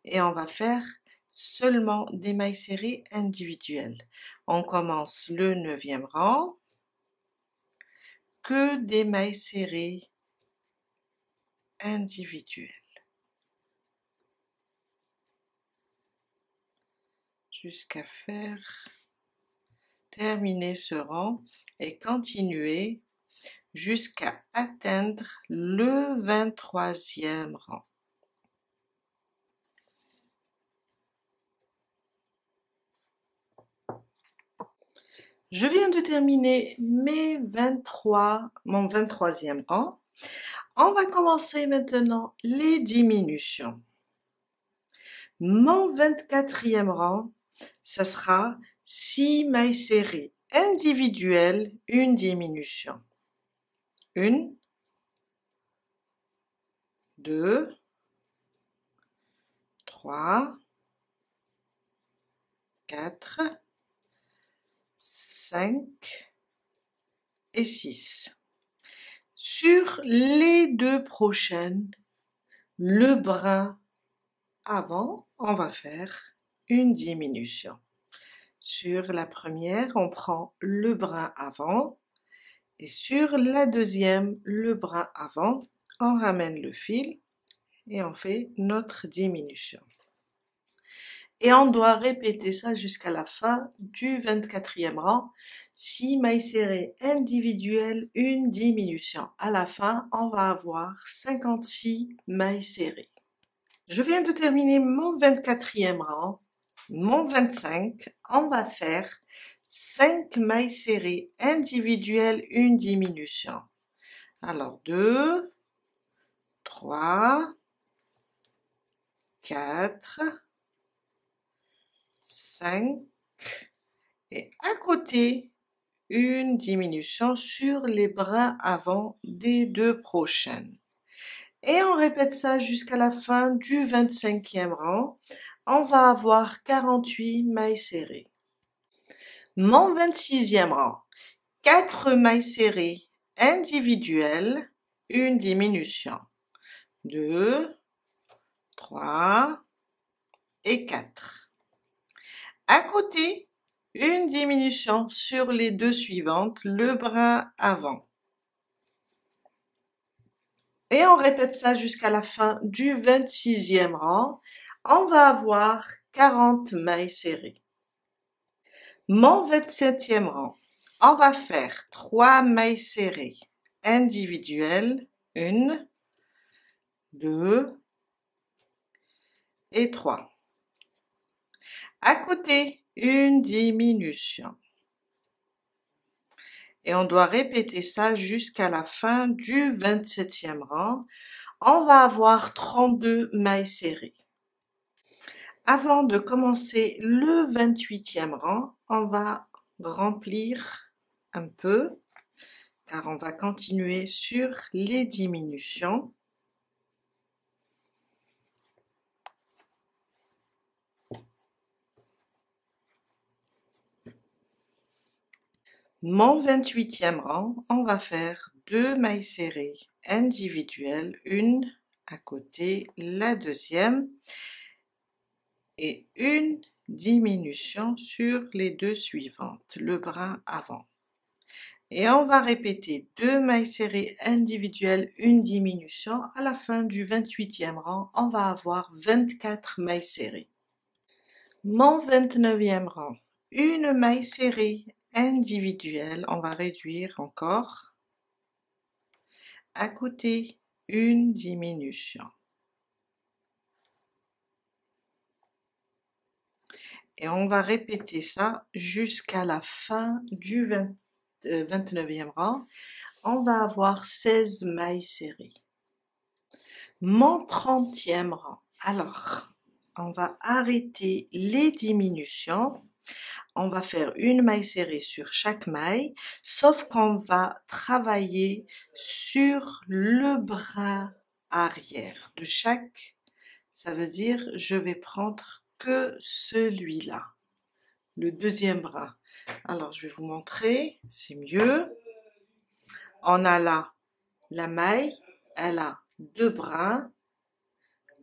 Speaker 1: et on va faire seulement des mailles serrées individuelles. On commence le 9e rang, que des mailles serrées individuelles. Jusqu'à terminer ce rang et continuer jusqu'à atteindre le 23e rang. Je viens de terminer mon 23e rang. On va commencer maintenant les diminutions. Mon 24e rang, ça sera 6 mailles serrées individuelle, une diminution. 1, 2, 3, 4, 5 et 6. Sur les deux prochaines, le brin avant, on va faire une diminution. Sur la première, on prend le brin avant et sur la deuxième, le brin avant, on ramène le fil et on fait notre diminution. Et on doit répéter ça jusqu'à la fin du 24e rang. 6 mailles serrées individuelles, une diminution. À la fin, on va avoir 56 mailles serrées. Je viens de terminer mon 24e rang. Mon 25, on va faire 5 mailles serrées individuelles, une diminution. Alors 2, 3, 4, 5 et à côté une diminution sur les brins avant des deux prochaines. Et on répète ça jusqu'à la fin du 25e rang. On va avoir 48 mailles serrées. Mon 26e rang, 4 mailles serrées individuelles, une diminution. 2, 3 et 4. À côté, une diminution sur les deux suivantes, le brin avant. Et on répète ça jusqu'à la fin du 26e rang. On va avoir 40 mailles serrées. Mon 27e rang, on va faire 3 mailles serrées individuelles, 1, 2 et 3. À côté, une diminution. Et on doit répéter ça jusqu'à la fin du 27e rang. On va avoir 32 mailles serrées. Avant de commencer le 28e rang, on va remplir un peu, car on va continuer sur les diminutions. Mon 28e rang, on va faire 2 mailles serrées individuelles, une à côté, la deuxième, et une diminution sur les deux suivantes, le brin avant. Et on va répéter 2 mailles serrées individuelles, une diminution. À la fin du 28e rang, on va avoir 24 mailles serrées. Mon 29e rang, une maille serrée individuelle, on va réduire encore. À côté, une diminution. Et on va répéter ça jusqu'à la fin du 29e rang. On va avoir 16 mailles serrées. Mon 30e rang. Alors, on va arrêter les diminutions. On va faire une maille serrée sur chaque maille, sauf qu'on va travailler sur le brin arrière de chaque. Ça veut dire, je vais prendre que celui-là, le deuxième brin. Alors, je vais vous montrer, c'est mieux. On a là la maille, elle a 2 brins.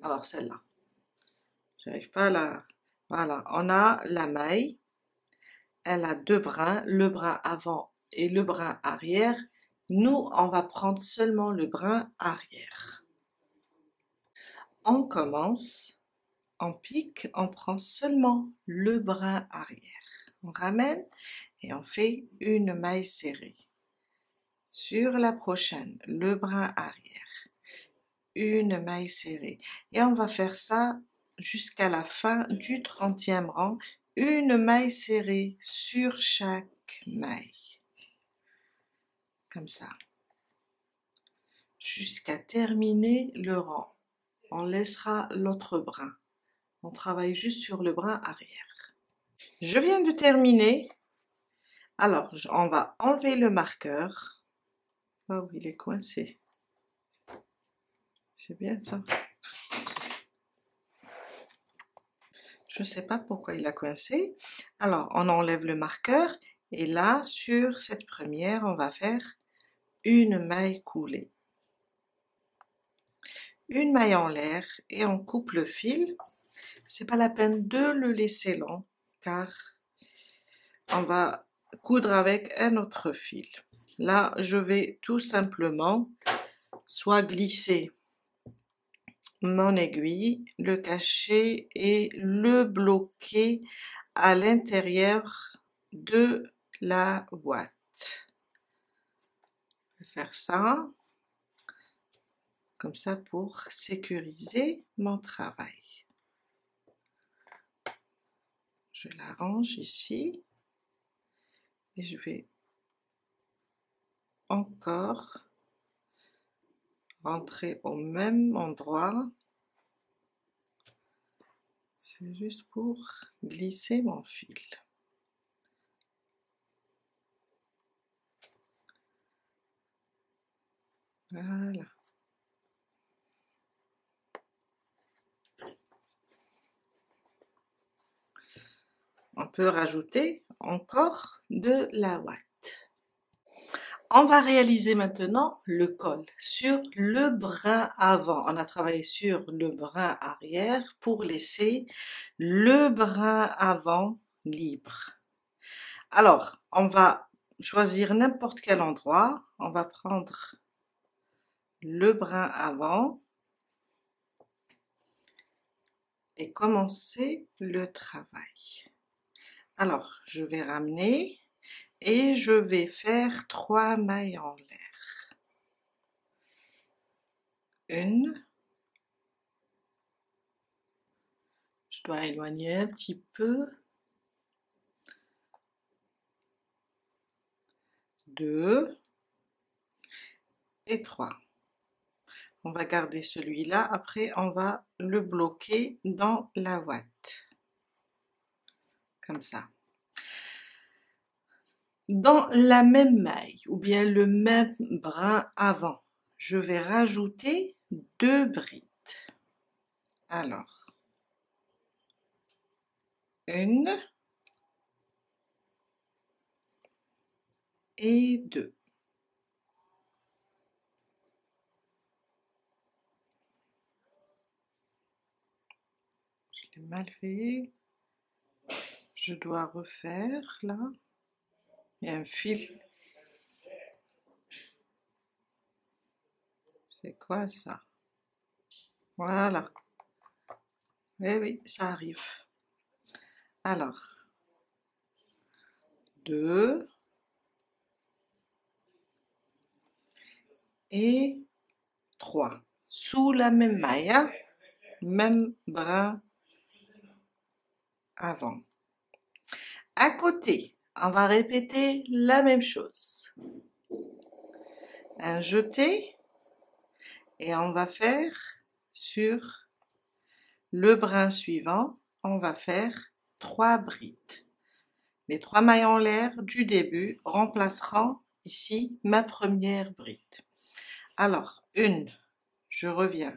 Speaker 1: Alors, celle-là, j'arrive pas à la... Voilà, on a la maille, elle a 2 brins, le brin avant et le brin arrière. Nous, on va prendre seulement le brin arrière. On commence, on pique, on prend seulement le brin arrière. On ramène et on fait une maille serrée. Sur la prochaine, le brin arrière, une maille serrée. Et on va faire ça jusqu'à la fin du 30e rang, une maille serrée sur chaque maille. Comme ça. Jusqu'à terminer le rang. On laissera l'autre brin. On travaille juste sur le brin arrière. Je viens de terminer Alors, on va enlever le marqueur. Oh, il est coincé. C'est bien ça. Je ne sais pas pourquoi il a coincé. Alors, on enlève le marqueur. Et là, sur cette première, on va faire une maille coulée. Une maille en l'air et on coupe le fil. C'est pas la peine de le laisser long car on va coudre avec un autre fil. Là, je vais tout simplement soit glisser mon aiguille, le cacher et le bloquer à l'intérieur de la boîte. Je vais faire ça comme ça pour sécuriser mon travail. Je l'arrange ici et je vais encore rentrer au même endroit. C'est juste pour glisser mon fil. Voilà. On peut rajouter encore de la ouate. On va réaliser maintenant le col sur le brin avant. On a travaillé sur le brin arrière pour laisser le brin avant libre. Alors, on va choisir n'importe quel endroit. On va prendre le brin avant et commencer le travail. Alors, je vais ramener et je vais faire 3 mailles en l'air. Une. Je dois éloigner un petit peu. 2 et 3. On va garder celui-là, après on va le bloquer dans la ouate. Comme ça. Dans la même maille, ou bien le même brin avant, je vais rajouter 2 brides. Alors, une et 2. Je l'ai mal fait. Je dois refaire là. Il y a un fil. C'est quoi ça? Voilà. Eh oui, ça arrive. Alors, 2 et 3. Sous la même maille, hein? Même brin avant. À côté, on va répéter la même chose. Un jeté et on va faire sur le brin suivant, on va faire 3 brides. Les 3 mailles en l'air du début remplaceront ici ma première bride. Alors, 1, je reviens,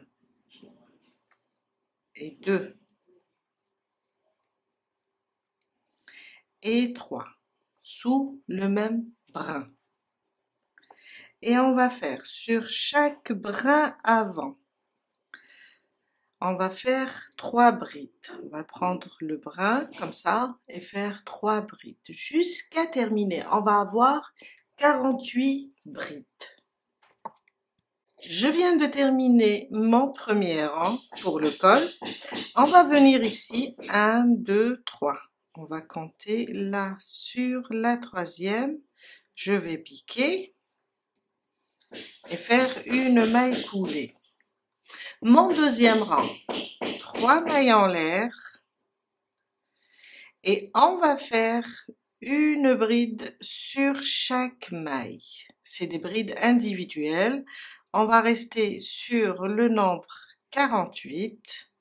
Speaker 1: et 2, et 3, sous le même brin. Et on va faire sur chaque brin avant, on va faire 3 brides. On va prendre le brin comme ça et faire 3 brides jusqu'à terminer. On va avoir 48 brides. Je viens de terminer mon premier rang pour le col. On va venir ici, 1, 2, 3. On va compter là sur la troisième. Je vais piquer et faire une maille coulée. Mon deuxième rang, 3 mailles en l'air et on va faire une bride sur chaque maille. C'est des brides individuelles. On va rester sur le nombre 48.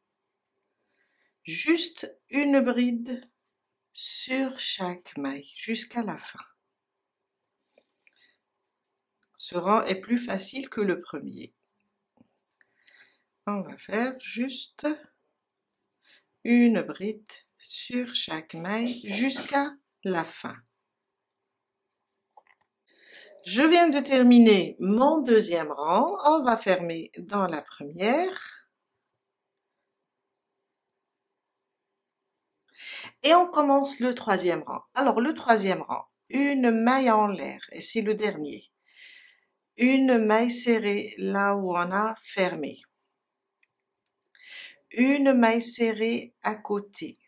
Speaker 1: Juste une bride sur chaque maille jusqu'à la fin. Ce rang est plus facile que le premier. On va faire juste une bride sur chaque maille jusqu'à la fin. Je viens de terminer mon deuxième rang, on va fermer dans la première. Et on commence le troisième rang. Alors le troisième rang, une maille en l'air, et c'est le dernier. Une maille serrée là où on a fermé. Une maille serrée à côté.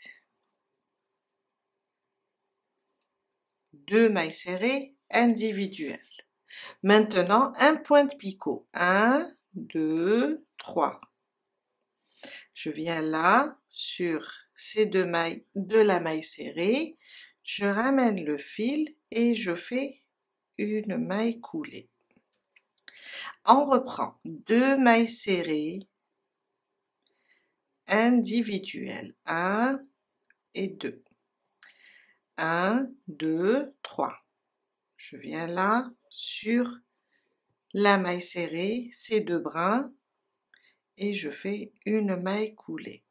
Speaker 1: Deux mailles serrées individuelles. Maintenant, un point de picot. 1, 2, 3. Je viens là, sur ces deux mailles de la maille serrée, je ramène le fil et je fais une maille coulée. On reprend deux mailles serrées individuelles, 1 et 2. 1, 2, 3. Je viens là, sur la maille serrée, ces deux brins, et je fais une maille coulée.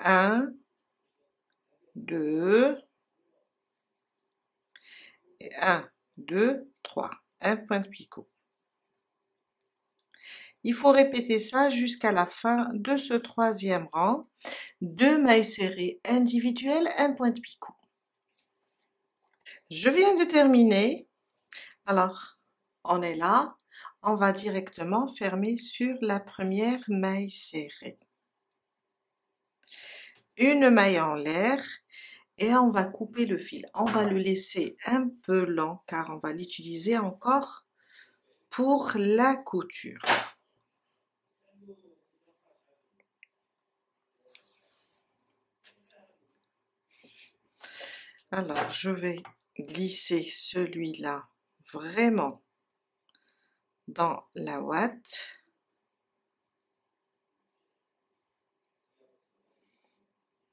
Speaker 1: 1, 2, et 1, 2, 3. Un point de picot. Il faut répéter ça jusqu'à la fin de ce troisième rang. Deux mailles serrées individuelles, un point de picot. Je viens de terminer. Alors, on est là. On va directement fermer sur la première maille serrée. Une maille en l'air et on va couper le fil. On va le laisser un peu lent car on va l'utiliser encore pour la couture. Alors, je vais glisser celui-là vraiment dans la ouate.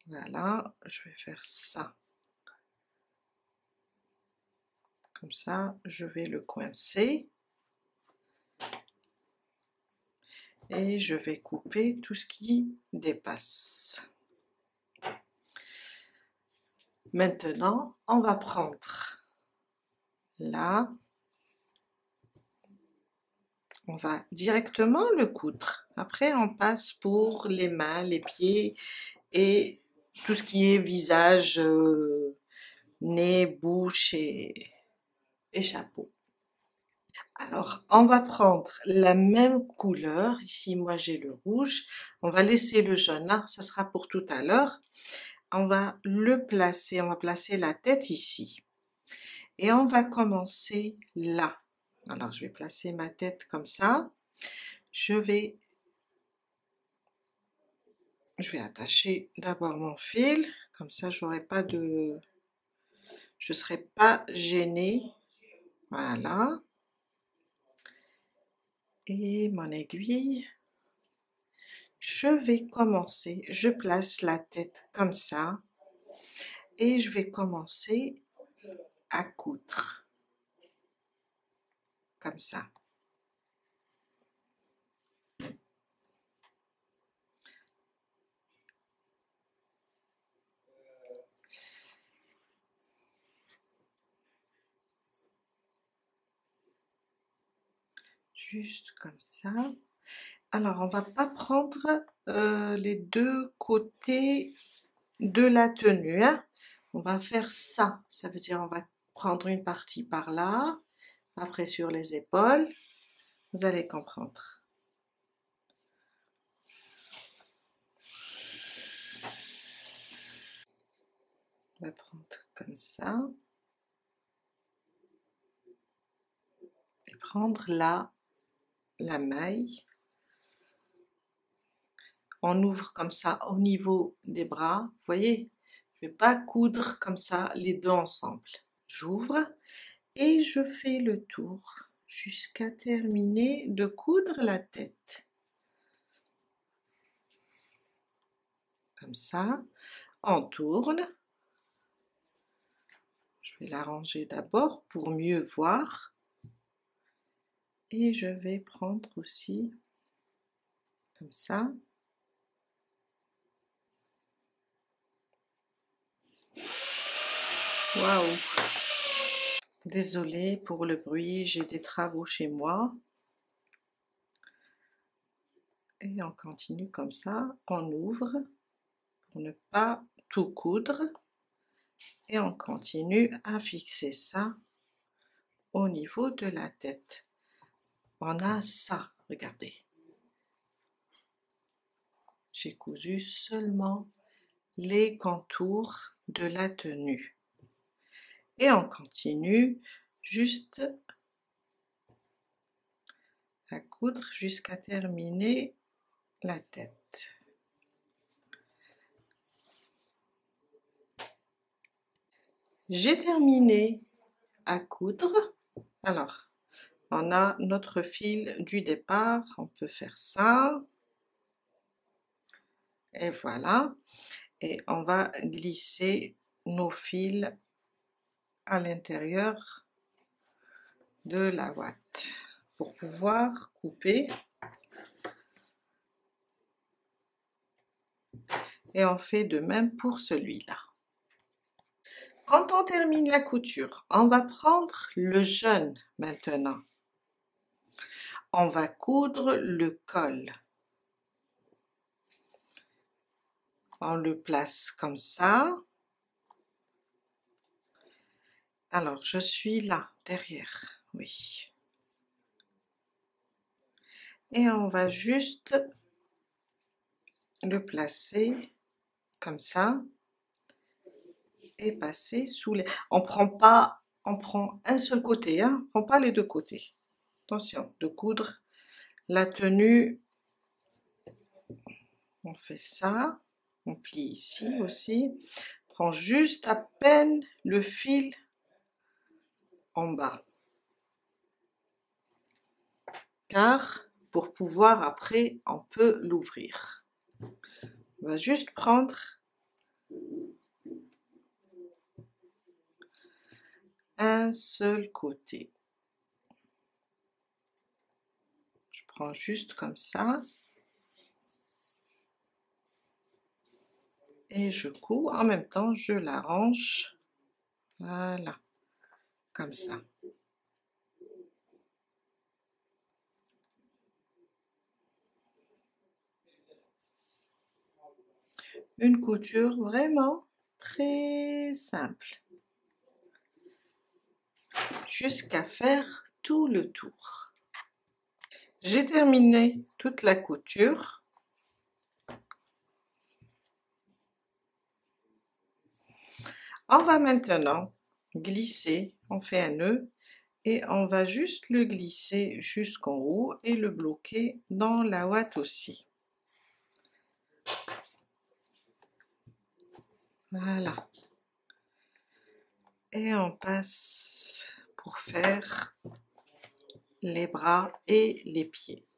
Speaker 1: Voilà, je vais faire ça. Comme ça, je vais le coincer. Et je vais couper tout ce qui dépasse. Maintenant, on va prendre là, on va directement le coudre. Après, on passe pour les mains, les pieds et tout ce qui est visage, nez, bouche et chapeau. Alors, on va prendre la même couleur. Ici, moi, j'ai le rouge. On va laisser le jaune là, ça sera pour tout à l'heure. On va le placer, on va placer la tête ici. Et on va commencer là. Alors, je vais placer ma tête comme ça. Je vais attacher d'abord mon fil. Comme ça, je serai pas gênée. Voilà. Et mon aiguille. Je vais commencer, je place la tête comme ça. Et je vais commencer à coudre. Comme ça. Juste comme ça. Alors, on va pas prendre les deux côtés de la tenue, hein. On va faire ça. Ça veut dire on va prendre une partie par là, après sur les épaules. Vous allez comprendre. On va prendre comme ça. Et prendre là la maille. On ouvre comme ça au niveau des bras. Vous voyez, je ne vais pas coudre comme ça les deux ensemble. J'ouvre et je fais le tour jusqu'à terminer de coudre la tête. Comme ça, on tourne. Je vais la ranger d'abord pour mieux voir. Et je vais prendre aussi comme ça. Waouh! Désolée pour le bruit, j'ai des travaux chez moi. Et on continue comme ça, on ouvre pour ne pas tout coudre. Et on continue à fixer ça au niveau de la tête. On a ça, regardez. J'ai cousu seulement les contours de la tenue. Et on continue juste à coudre jusqu'à terminer la tête. J'ai terminé à coudre. Alors, on a notre fil du départ, on peut faire ça. Et voilà. Et on va glisser nos fils à l'intérieur de la ouate pour pouvoir couper. Et on fait de même pour celui-là. Quand on termine la couture, on va prendre le jaune maintenant. On va coudre le col. On le place comme ça. Alors, je suis là, derrière, oui. Et on va juste le placer comme ça et passer sous les... On prend un seul côté, hein, on prend pas les deux côtés. Attention, de coudre la tenue, on fait ça, on plie ici aussi, on prend juste à peine le fil en bas. Car pour pouvoir après, on peut l'ouvrir. On va juste prendre un seul côté. Je prends juste comme ça. Et je couds, en même temps je l'arrange, voilà, comme ça. Une couture vraiment très simple, jusqu'à faire tout le tour. J'ai terminé toute la couture. On va maintenant glisser, on fait un nœud et on va juste le glisser jusqu'en haut et le bloquer dans la ouate aussi. Voilà. Et on passe pour faire les bras et les pieds.